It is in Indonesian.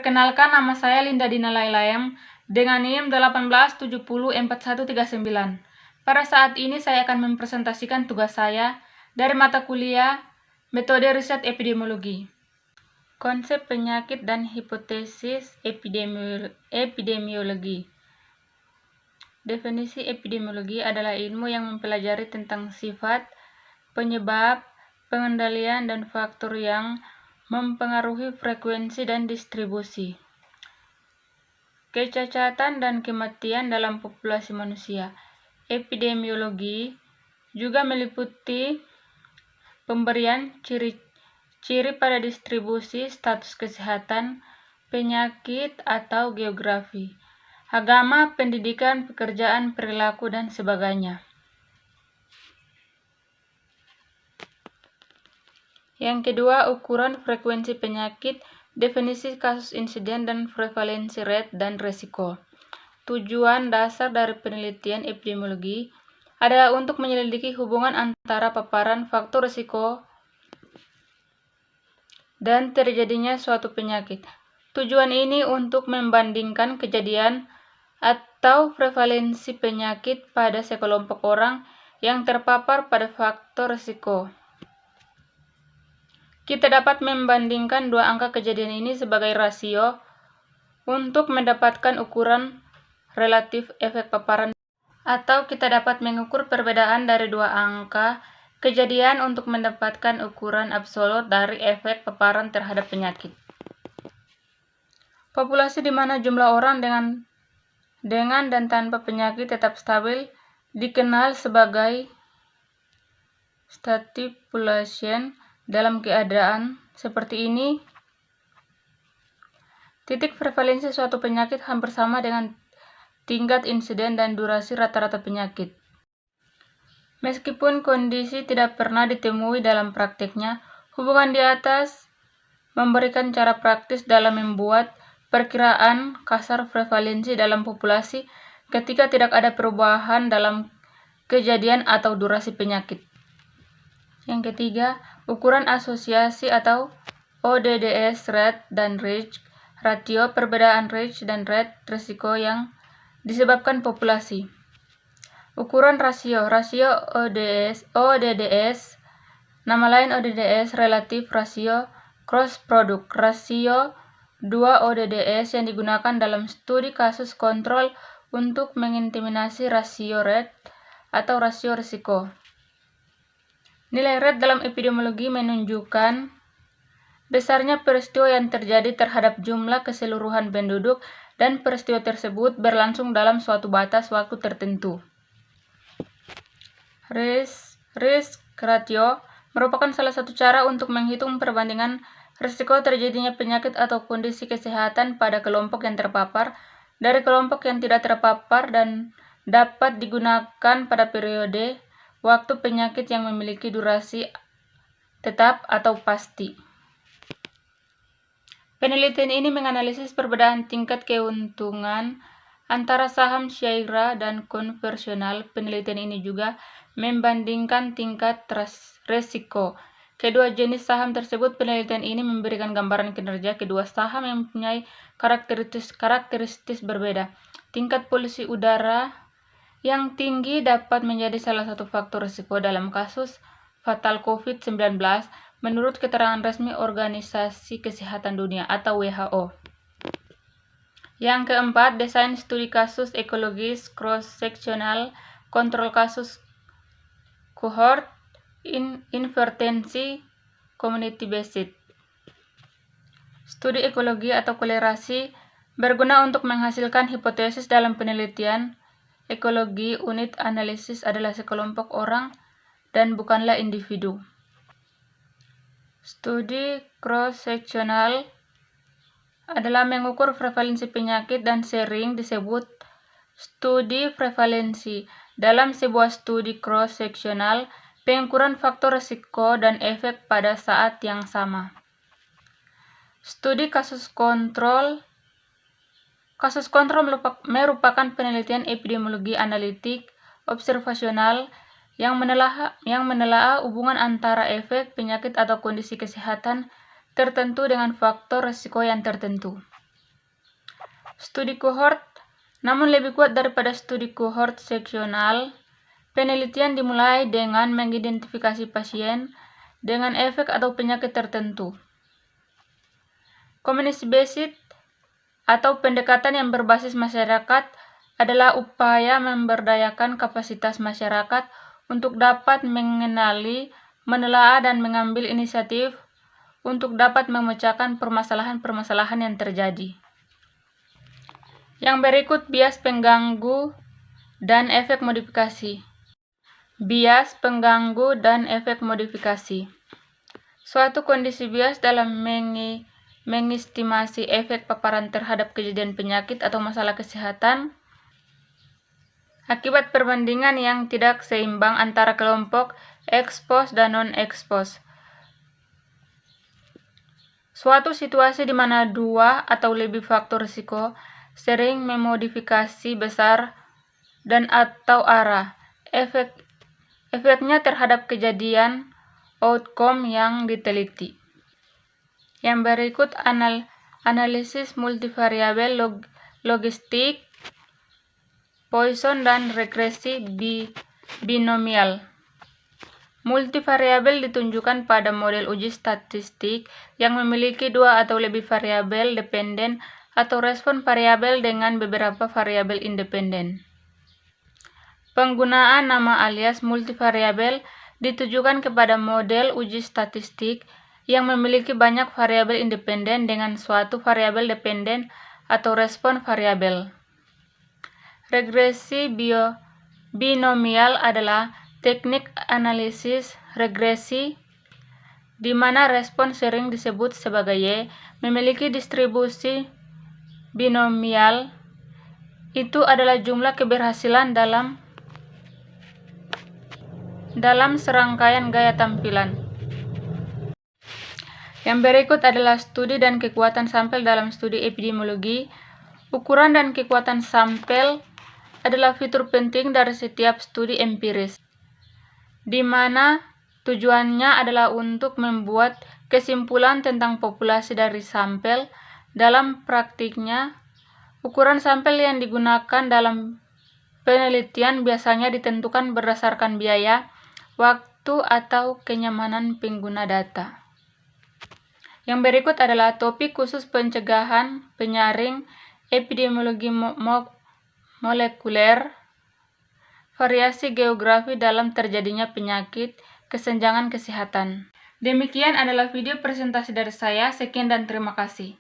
Perkenalkan, nama saya Linda Dina Lailayem dengan NIM 18704139. Pada saat ini saya akan mempresentasikan tugas saya dari mata kuliah Metode Riset Epidemiologi. Konsep penyakit dan hipotesis epidemiologi. Definisi epidemiologi adalah ilmu yang mempelajari tentang sifat, penyebab, pengendalian, dan faktor yang mempengaruhi frekuensi dan distribusi kecacatan dan kematian dalam populasi manusia. Epidemiologi juga meliputi pemberian ciri-ciri pada distribusi, status kesehatan, penyakit, atau geografi, agama, pendidikan, pekerjaan, perilaku, dan sebagainya. Yang kedua, ukuran frekuensi penyakit, definisi kasus insiden dan prevalensi rate dan resiko. Tujuan dasar dari penelitian epidemiologi adalah untuk menyelidiki hubungan antara paparan faktor risiko dan terjadinya suatu penyakit. Tujuan ini untuk membandingkan kejadian atau prevalensi penyakit pada sekelompok orang yang terpapar pada faktor risiko. Kita dapat membandingkan dua angka kejadian ini sebagai rasio untuk mendapatkan ukuran relatif efek paparan, atau kita dapat mengukur perbedaan dari dua angka kejadian untuk mendapatkan ukuran absolut dari efek paparan terhadap penyakit. Populasi di mana jumlah orang dengan dan tanpa penyakit tetap stabil dikenal sebagai static population. Dalam keadaan seperti ini, titik prevalensi suatu penyakit hampir sama dengan tingkat insiden dan durasi rata-rata penyakit. Meskipun kondisi tidak pernah ditemui dalam prakteknya, hubungan di atas memberikan cara praktis dalam membuat perkiraan kasar prevalensi dalam populasi ketika tidak ada perubahan dalam kejadian atau durasi penyakit. Yang ketiga, ukuran asosiasi atau ODDS rate dan risk ratio, perbedaan risk dan rate risiko yang disebabkan populasi. Ukuran rasio ODDS, nama lain ODDS relatif rasio cross product, rasio 2 ODDS yang digunakan dalam studi kasus kontrol untuk mengintimidasi rasio rate atau rasio risiko. Nilai rate dalam epidemiologi menunjukkan besarnya peristiwa yang terjadi terhadap jumlah keseluruhan penduduk dan peristiwa tersebut berlangsung dalam suatu batas waktu tertentu. Risk ratio merupakan salah satu cara untuk menghitung perbandingan risiko terjadinya penyakit atau kondisi kesehatan pada kelompok yang terpapar dari kelompok yang tidak terpapar dan dapat digunakan pada periode waktu penyakit yang memiliki durasi tetap atau pasti. Penelitian ini menganalisis perbedaan tingkat keuntungan antara saham syairah dan konvensional. Penelitian ini juga membandingkan tingkat resiko kedua jenis saham tersebut. Penelitian ini memberikan gambaran kinerja kedua saham yang mempunyai karakteristik berbeda. Tingkat polusi udara yang tinggi dapat menjadi salah satu faktor risiko dalam kasus fatal COVID-19 menurut keterangan resmi Organisasi Kesehatan Dunia atau WHO. Yang keempat, desain studi kasus ekologis cross-sectional, kontrol kasus cohort, intervensi community-based. Studi ekologi atau kolerasi berguna untuk menghasilkan hipotesis dalam penelitian. Ekologi unit analisis adalah sekelompok orang dan bukanlah individu. Studi cross-sectional adalah mengukur prevalensi penyakit dan sering disebut studi prevalensi. Dalam sebuah studi cross-sectional, pengukuran faktor risiko dan efek pada saat yang sama. Studi kasus kontrol merupakan penelitian epidemiologi analitik observasional yang menelaah hubungan antara efek penyakit atau kondisi kesehatan tertentu dengan faktor risiko yang tertentu. studi kohort, namun lebih kuat daripada studi kohort seksional. Penelitian dimulai dengan mengidentifikasi pasien dengan efek atau penyakit tertentu. Community-based atau pendekatan yang berbasis masyarakat adalah upaya memberdayakan kapasitas masyarakat untuk dapat mengenali, menelaah, dan mengambil inisiatif untuk dapat memecahkan permasalahan-permasalahan yang terjadi. Yang berikut bias pengganggu dan efek modifikasi. Bias pengganggu dan efek modifikasi. Suatu kondisi bias dalam mengestimasi efek paparan terhadap kejadian penyakit atau masalah kesehatan akibat perbandingan yang tidak seimbang antara kelompok ekspos dan non-ekspos. Suatu situasi di mana dua atau lebih faktor risiko sering memodifikasi besar dan atau arah efeknya terhadap kejadian outcome yang diteliti. Yang berikut analisis multivariabel logistik, Poisson, dan regresi binomial. Multivariabel ditunjukkan pada model uji statistik yang memiliki dua atau lebih variabel dependen atau respon variabel dengan beberapa variabel independen. Penggunaan nama alias multivariabel ditujukan kepada model uji statistik yang memiliki banyak variabel independen dengan suatu variabel dependen atau respon variabel. Regresi binomial adalah teknik analisis regresi di mana respon sering disebut sebagai Y memiliki distribusi binomial. Itu adalah jumlah keberhasilan dalam serangkaian gaya tampilan. Yang berikut adalah studi dan kekuatan sampel dalam studi epidemiologi. Ukuran dan kekuatan sampel adalah fitur penting dari setiap studi empiris, di mana tujuannya adalah untuk membuat kesimpulan tentang populasi dari sampel. Dalam praktiknya, ukuran sampel yang digunakan dalam penelitian biasanya ditentukan berdasarkan biaya, waktu, atau kenyamanan pengguna data. Yang berikut adalah topik khusus pencegahan penyaring epidemiologi molekuler, variasi geografi dalam terjadinya penyakit, kesenjangan kesehatan. Demikian adalah video presentasi dari saya. Sekian dan terima kasih.